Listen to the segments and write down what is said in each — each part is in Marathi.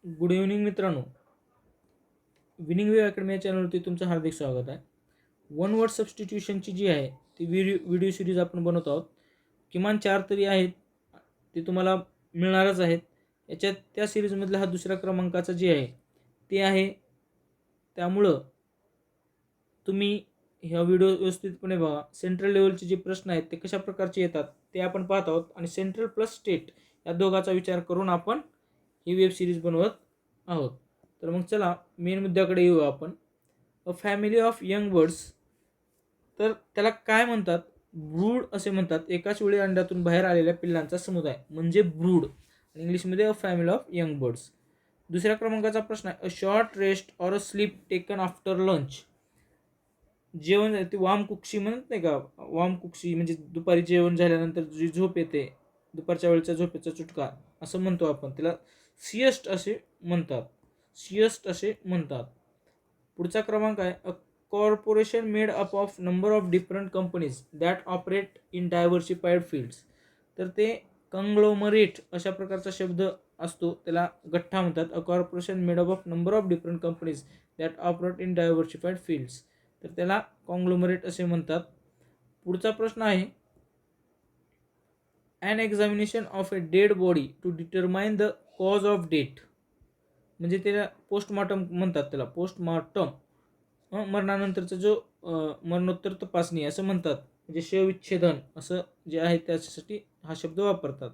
गुड इव्हनिंग मित्रांनो. विनिंग वे अकॅडमी या चॅनलवरती तुमचं हार्दिक स्वागत आहे. वन वर्ड सबस्टिट्यूशनची जी आहे ती व्हिडिओ सिरीज आपण बनवत आहोत. किमान 4 तरी आहेत, ते तुम्हाला मिळणारच आहेत. याच्यात त्या सिरीजमधला हा दुसऱ्या क्रमांकाचा जे आहे ते आहे. त्यामुळं तुम्ही ह्या व्हिडिओ व्यवस्थितपणे बघा. सेंट्रल लेवलचे जे प्रश्न आहेत ते कशा प्रकारचे येतात ते आपण पाहत आहोत आणि सेंट्रल प्लस स्टेट या दोघाचा विचार करून आपण ही वेब सिरीज बनवत आहोत. तर मग चला मेन मुद्द्याकडे येऊ आपण. अ फॅमिली ऑफ यंग बर्ड्स, तर त्याला काय म्हणतात? ब्रूड असे म्हणतात. एकाच वेळी अंड्यातून बाहेर आलेल्या पिल्लांचा समुदाय म्हणजे ब्रूड. इंग्लिशमध्ये अ फॅमिली ऑफ यंग बर्ड्स. दुसऱ्या क्रमांकाचा प्रश्न आहे, a short rest or a slip taken after lunch. जेवण ते वामकुक्षी म्हणत नाही का? वामकुक्षी म्हणजे दुपारी जेवण झाल्यानंतर जी झोप येते, दुपारच्या वेळेच्या झोपेचा चुटका असं म्हणतो आपण. त्याला सिएस्ट असे म्हणतात. सिएस्ट असे म्हणतात. पुढचा क्रमांक आहे, अ corporation made up of number of different companies that operate in diversified fields. तर ते कंग्लोमरेट अशा प्रकारचा शब्द असतो, त्याला गठ्ठा म्हणतात. A corporation made up of number of different companies that operate in diversified fields. तर त्याला कॉंग्लोमरेट असे म्हणतात. पुढचा प्रश्न आहे, an examination of a dead body to determine the cause of death. म्हणजे त्याला पोस्टमॉर्टम म्हणतात. त्याला पोस्टमॉर्टम मरणानंतरचा जो मरणोत्तर तपासणी असं म्हणतात. म्हणजे शवविच्छेदन असं जे आहे त्याच्यासाठी हा शब्द वापरतात.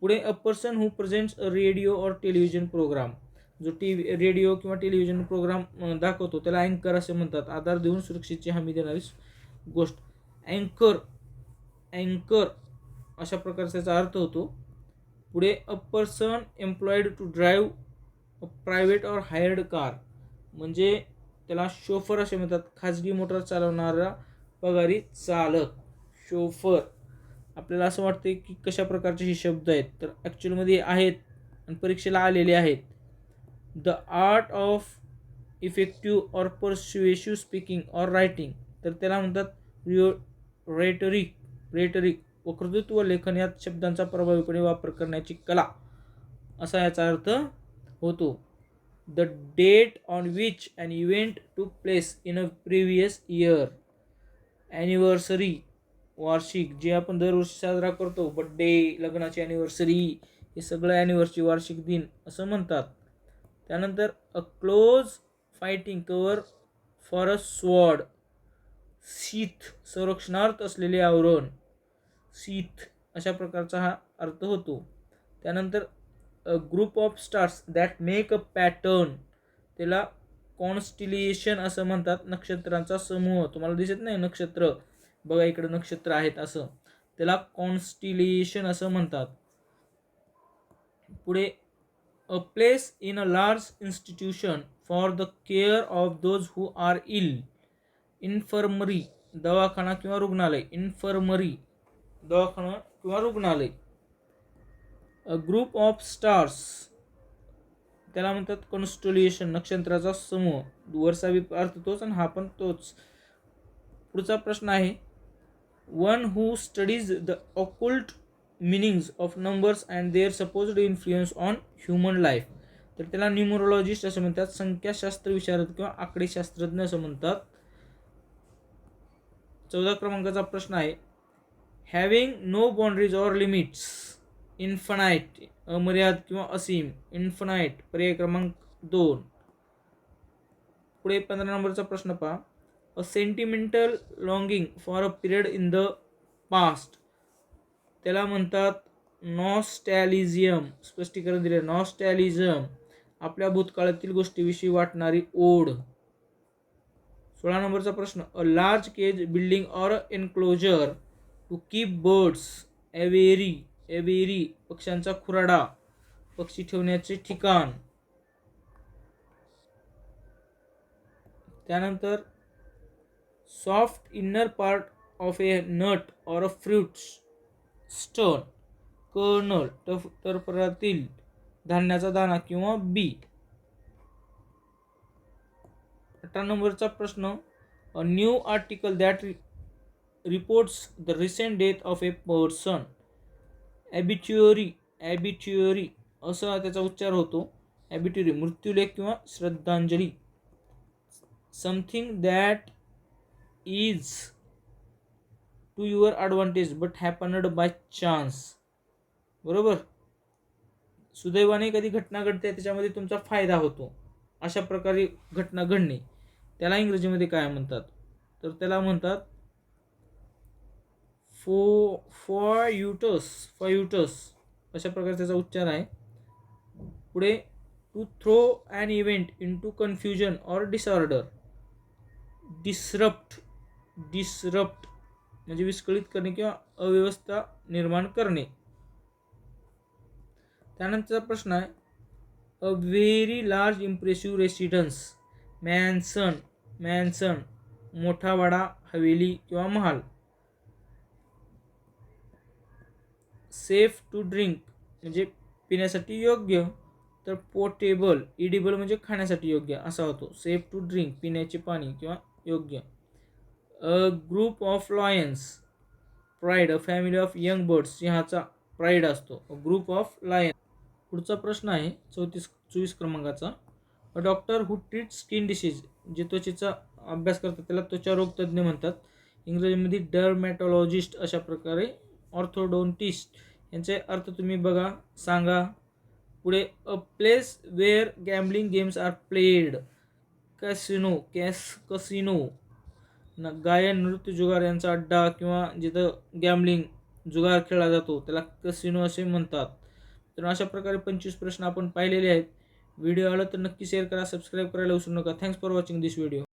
पुढे, a person who presents a radio और टेलिव्हिजन प्रोग्राम. जो रेडिओ किंवा टेलिव्हिजन प्रोग्राम दाखवतो त्याला अँकर असे म्हणतात. आधार देऊन सुरक्षेची हमी देणारी गोष्ट. अँकर अँकर अशा प्रकारचा त्याचा अर्थ होतो. पुढे, a person employed to drive a private or hired car. म्हणजे त्याला शोफर असे म्हणतात. खाजगी मोटार चालवणारा पगारी चालक, शोफर. आपल्याला असं वाटते की कशा प्रकारचे हे शब्द आहेत, तर ॲक्च्युअलमध्ये आहेत आणि परीक्षेला आलेले आहेत. द आर्ट ऑफ इफेक्टिव्ह और परस्युएसिव्ह स्पीकिंग और रायटिंग. तर त्याला म्हणतात रेटरिक वक्तृत्व लेखन यात शब्दांचा प्रभावीपणे वापर करण्याची कला असा याचा अर्थ होतो. The date on which an event took place in a previous year. Anniversary, वार्षिक, जे आपण दरवर्षी साजरा करतो. बड्डे, लग्नाची ॲनिव्हर्सरी, हे सगळं ॲनिव्हर्सरी, वार्षिक दिन असं म्हणतात. त्यानंतर, a close fighting cover for a sword. Sheath, संरक्षणार्थ असलेले आवरण, शीथ अशा प्रकारचा हा अर्थ होतो. त्यानंतर, a group of stars that make a pattern. त्याला कॉन्स्टिलेशन असं म्हणतात. नक्षत्रांचा समूह. तुम्हाला दिसत नाही नक्षत्र, बघा इकडे नक्षत्र आहेत असं, त्याला कॉन्स्टिलेशन असं म्हणतात. पुढे, a place in a large institution for the care of those who are ill. Infirmary, दवाखाना किंवा रुग्णालय. इन्फर्मरी, दवाखाना किंवा रुग्णालय. अ ग्रुप ऑफ स्टार्स, त्याला म्हणतात कॉन्स्टलेशन, नक्षत्राचा समूह. वरचा अर्थ तोच आणि हा पण तोच. पुढचा प्रश्न आहे, one who studies the occult meanings of numbers and their supposed influence on human life. तर त्याला न्यूमरोलॉजिस्ट असं म्हणतात. संख्याशास्त्र विशारद किंवा आकडेशास्त्रज्ञ असं म्हणतात. 14 क्रमांकाचा प्रश्न आहे, having no boundaries or limits. Infinite, अमर्याद किंवा असीम. इन्फानाईट, पर्याय क्रमांक 2. पुढे 15 नंबरचा प्रश्न पहा, a sentimental longing for a period in the past. त्याला म्हणतात नॉस्टॅलिझियम. स्पष्टीकरण दिले, नॉस्टॅलिझम, आपल्या भूतकाळातील गोष्टीविषयी वाटणारी ओढ. 16 नंबरचा प्रश्न, a large cage building or enclosure to keep birds. Aviary, aviary, पक्ष्यांचा खुराडा, पक्षी ठेवण्याचे ठिकाण. त्यानंतर, soft inner part of a nut or a fruit stern. Kernel, टरफलातील धान्याचा दाणा किंवा बी. 18 नंबरचा प्रश्न, a new article that reports the recent death of a person. Obituary, obituary असा त्याचा उच्चार होतो. ॲबिट्युरी मृत्यूलेख किंवा श्रद्धांजली. Something that is to your advantage but happened by chance. बरोबर. सुदैवाने एखादी घटना घडते त्याच्यामध्ये तुमचा फायदा होतो, अशा प्रकारे घटना घडणे, त्याला इंग्रजीमध्ये काय म्हणतात? तर त्याला म्हणतात फॉर्युटस. अशा प्रकारे त्याचा उच्चार आहे. पुढे to throw an event into confusion or disorder. Disrupt म्हणजे विस्कळीत करणे किंवा अव्यवस्था निर्माण करणे. त्यानंतरचा प्रश्न आहे a very large impressive residence. Mansion मोठा वाडा, हवेली किंवा महाल. सेफ टू ड्रिंक म्हणजे पिण्यासाठी योग्य, तर पोर्टेबल इडिबल म्हणजे खाण्यासाठी योग्य असा होतो. सेफ टू ड्रिंक पिण्याचे पाणी किंवा योग्य. A group of lions. Pride. A family of young birds. सिंहाचा प्राईड असतो. A group of lions. पुढचा प्रश्न आहे 24 क्रमांकाचा. A doctor who treat skin disease. जे त्वचेचा अभ्यास करतात त्याला त्वचारोग तज्ज्ञ म्हणतात. इंग्रजीमध्ये डर्मॅटॉलॉजिस्ट अशा प्रकारे. ऑर्थोडोंटिस्ट यांचे अर्थ तुम्ही बघा, सांगा. पुढे a place where gambling games are played. Casino. गायन, नृत्य, जुगार यांचा अड्डा किंवा जिथं गॅम्बलिंग जुगार खेळला जातो त्याला कसिनो असे म्हणतात. तर अशा प्रकारे 25 प्रश्न आपण पाहिलेले आहेत. व्हिडिओ आला तर नक्की शेअर करा, सबस्क्राईब करायला विसरू नका. Thanks for watching this video.